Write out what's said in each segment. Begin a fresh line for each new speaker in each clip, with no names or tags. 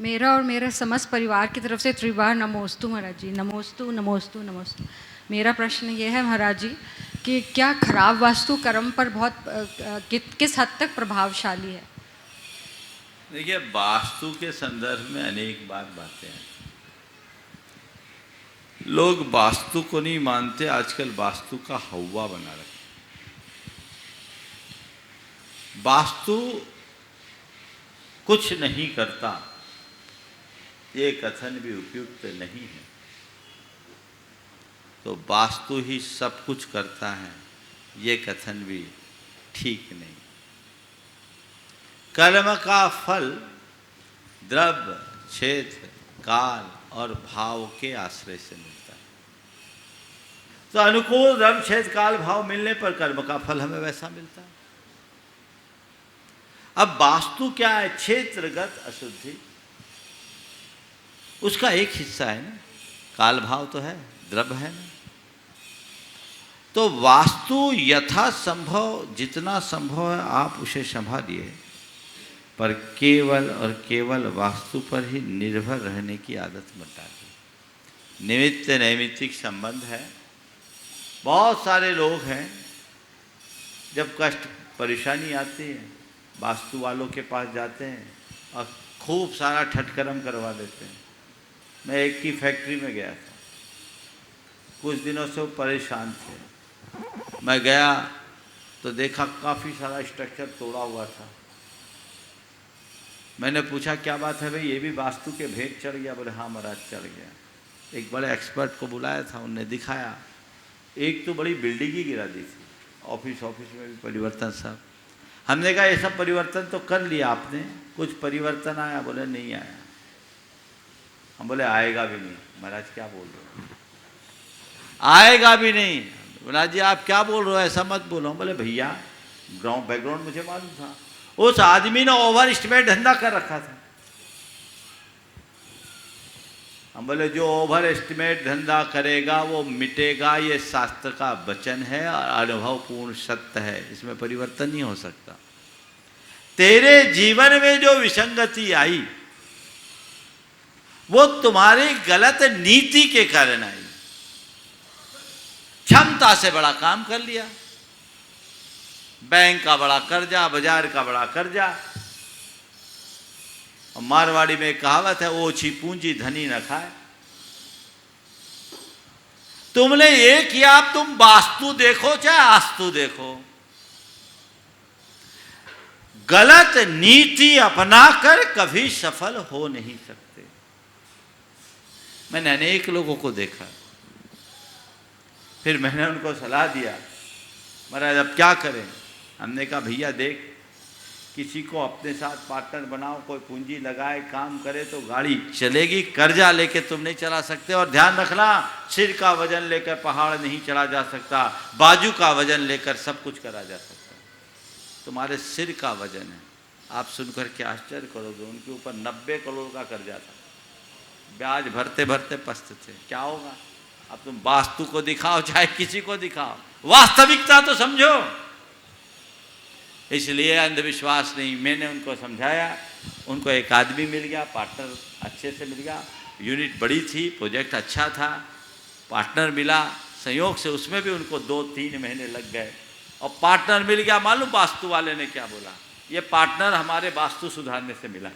मेरा और मेरे समस्त परिवार की तरफ से त्रिबार नमोस्तु महाराज जी, नमोस्तु नमोस्तु नमोस्तु। मेरा प्रश्न ये है महाराज जी कि क्या खराब वास्तु कर्म पर बहुत किस हद तक प्रभावशाली है?
देखिए, वास्तु के संदर्भ में अनेक बातें हैं। लोग वास्तु को नहीं मानते, आजकल वास्तु का हवा बना रखे। वास्तु कुछ नहीं करता, ये कथन भी उपयुक्त नहीं है। तो वास्तु ही सब कुछ करता है, ये कथन भी ठीक नहीं। कर्म का फल द्रव्य, क्षेत्र, काल और भाव के आश्रय से मिलता है। तो अनुकूल द्रव्य, क्षेत्र, काल, भाव मिलने पर कर्म का फल हमें वैसा मिलता है। अब वास्तु क्या है? क्षेत्रगत अशुद्धि उसका एक हिस्सा है ना। काल भाव तो है, द्रव्य है ना। तो वास्तु यथासंभव जितना संभव है आप उसे संभालिए, पर केवल और केवल वास्तु पर ही निर्भर रहने की आदत मत डालिए। निमित्त नैमित्तिक संबंध है। बहुत सारे लोग हैं, जब कष्ट परेशानी आती है वास्तु वालों के पास जाते हैं और खूब सारा ठटकरम करवा देते हैं। मैं एक की फैक्ट्री में गया था, कुछ दिनों से वो परेशान थे। मैं गया तो देखा काफ़ी सारा स्ट्रक्चर तोड़ा हुआ था। मैंने पूछा क्या बात है भाई, ये भी वास्तु के भेद चढ़ गया? बोले हाँ महाराज चढ़ गया। एक बड़े एक्सपर्ट को बुलाया था, उनने दिखाया। एक तो बड़ी बिल्डिंग ही गिरा दी थी, ऑफिस में भी परिवर्तन सब। हमने कहा ये सब परिवर्तन तो कर लिया आपने, कुछ परिवर्तन आया? बोले नहीं आया। हम बोले आएगा भी नहीं। महाराज क्या बोल रहे हो? आएगा भी नहीं। महाराज जी आप क्या बोल रहे हो, ऐसा मत बोलो। बोले भैया बैकग्राउंड मुझे मालूम था, उस आदमी ने ओवर एस्टिमेट धंधा कर रखा था। हम बोले जो ओवर एस्टिमेट धंधा करेगा वो मिटेगा, ये शास्त्र का वचन है और अनुभवपूर्ण सत्य है, इसमें परिवर्तन नहीं हो सकता। तेरे जीवन में जो विसंगति आई वो तुम्हारी गलत नीति के कारण आई। क्षमता से बड़ा काम कर लिया, बैंक का बड़ा कर्जा, बाजार का बड़ा कर्जा। और मारवाड़ी में एक कहावत है, ओछी पूंजी धनी न खाए। तुमने ये किया, अब तुम वास्तु देखो चाहे आस्तु देखो, गलत नीति अपनाकर कभी सफल हो नहीं सकते। मैंने अनेक लोगों को देखा। फिर मैंने उनको सलाह दिया, महाराज अब क्या करें? हमने कहा भैया देख, किसी को अपने साथ पार्टनर बनाओ, कोई पूंजी लगाए काम करे तो गाड़ी चलेगी। कर्जा लेके तुम नहीं चला सकते। और ध्यान रखना, सिर का वजन लेकर पहाड़ नहीं चढ़ा जा सकता, बाजू का वजन लेकर सब कुछ करा जा सकता। तुम्हारे सिर का वजन है। आप सुनकर के आश्चर्य करोगे, उनके ऊपर 90 करोड़ का कर्जा था, ब्याज भरते भरते पस्त थे। क्या होगा? अब तुम वास्तु को दिखाओ चाहे किसी को दिखाओ, वास्तविकता तो समझो। इसलिए अंधविश्वास नहीं। मैंने उनको समझाया, उनको एक आदमी मिल गया, पार्टनर अच्छे से मिल गया। यूनिट बड़ी थी, प्रोजेक्ट अच्छा था, पार्टनर मिला संयोग से। उसमें भी उनको 2-3 महीने लग गए और पार्टनर मिल गया। मालूम वास्तु वाले ने क्या बोला? ये पार्टनर हमारे वास्तु सुधारने से मिला।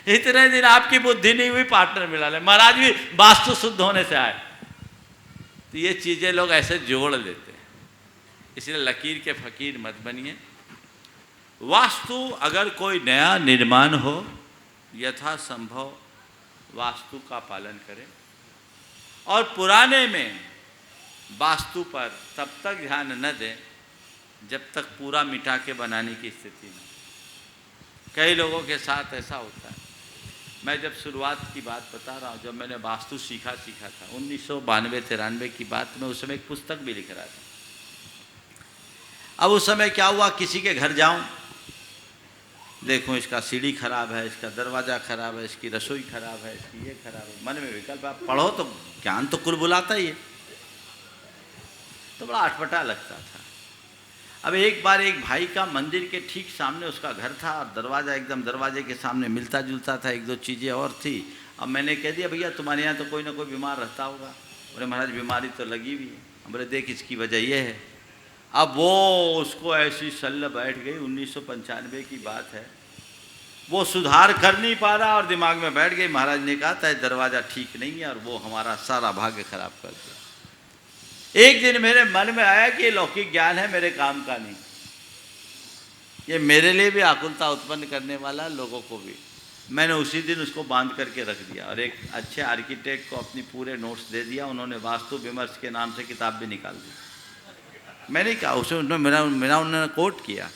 इतने दिन आपकी बुद्धि नहीं हुई, पार्टनर मिला। ले महाराज भी वास्तु शुद्ध होने से आए। तो ये चीजें लोग ऐसे जोड़ लेते हैं, इसलिए लकीर के फकीर मत बनिए। वास्तु अगर कोई नया निर्माण हो, यथासंभव वास्तु का पालन करें। और पुराने में वास्तु पर तब तक ध्यान न दें जब तक पूरा मिटा के बनाने की स्थिति न। कई लोगों के साथ ऐसा होता है। मैं जब शुरुआत की बात बता रहा हूँ, जब मैंने वास्तु सीखा था 1992-93 की बात में, उस समय एक पुस्तक भी लिख रहा था। अब उस समय क्या हुआ, किसी के घर जाऊं, देखो इसका सीढ़ी खराब है, इसका दरवाज़ा खराब है, इसकी रसोई खराब है, इसकी ये खराब है। मन में विकल्प। आप पढ़ो तो ज्ञान तो कुल बुलाता ही है, तो बड़ा अटपटा लगता था। अब एक बार एक भाई का मंदिर के ठीक सामने उसका घर था और दरवाज़ा एकदम दरवाजे के सामने मिलता जुलता था, एक दो चीज़ें और थी। अब मैंने कह दिया भैया तुम्हारे यहाँ तो कोई ना कोई बीमार रहता होगा। बोले महाराज बीमारी तो लगी हुई है। बोले देख इसकी वजह ये है। अब वो उसको ऐसी सल्ल बैठ गई, 1995 की बात है, वो सुधार कर नहीं पा रहा और दिमाग में बैठ गई। महाराज ने कहा था दरवाज़ा ठीक नहीं है और वो हमारा सारा भाग्य खराब कर दिया। एक दिन मेरे मन में आया कि ये लौकिक ज्ञान है, मेरे काम का नहीं, ये मेरे लिए भी आकुलता उत्पन्न करने वाला, लोगों को भी। मैंने उसी दिन उसको बांध करके रख दिया और एक अच्छे आर्किटेक्ट को अपनी पूरे नोट्स दे दिया। उन्होंने वास्तु विमर्श के नाम से किताब भी निकाल दी। मैंने कहा उसे, मेरा उन्होंने कोट किया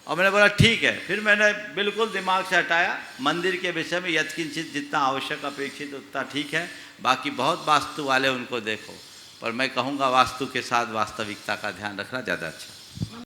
और मैंने बोला ठीक है। फिर मैंने बिल्कुल दिमाग से हटाया। मंदिर के विषय में यत्किंचित जितना आवश्यक अपेक्षित उतना ठीक है, बाकी बहुत वास्तु वाले उनको देखो, पर मैं कहूँगा वास्तु के साथ वास्तविकता का ध्यान रखना ज़्यादा अच्छा।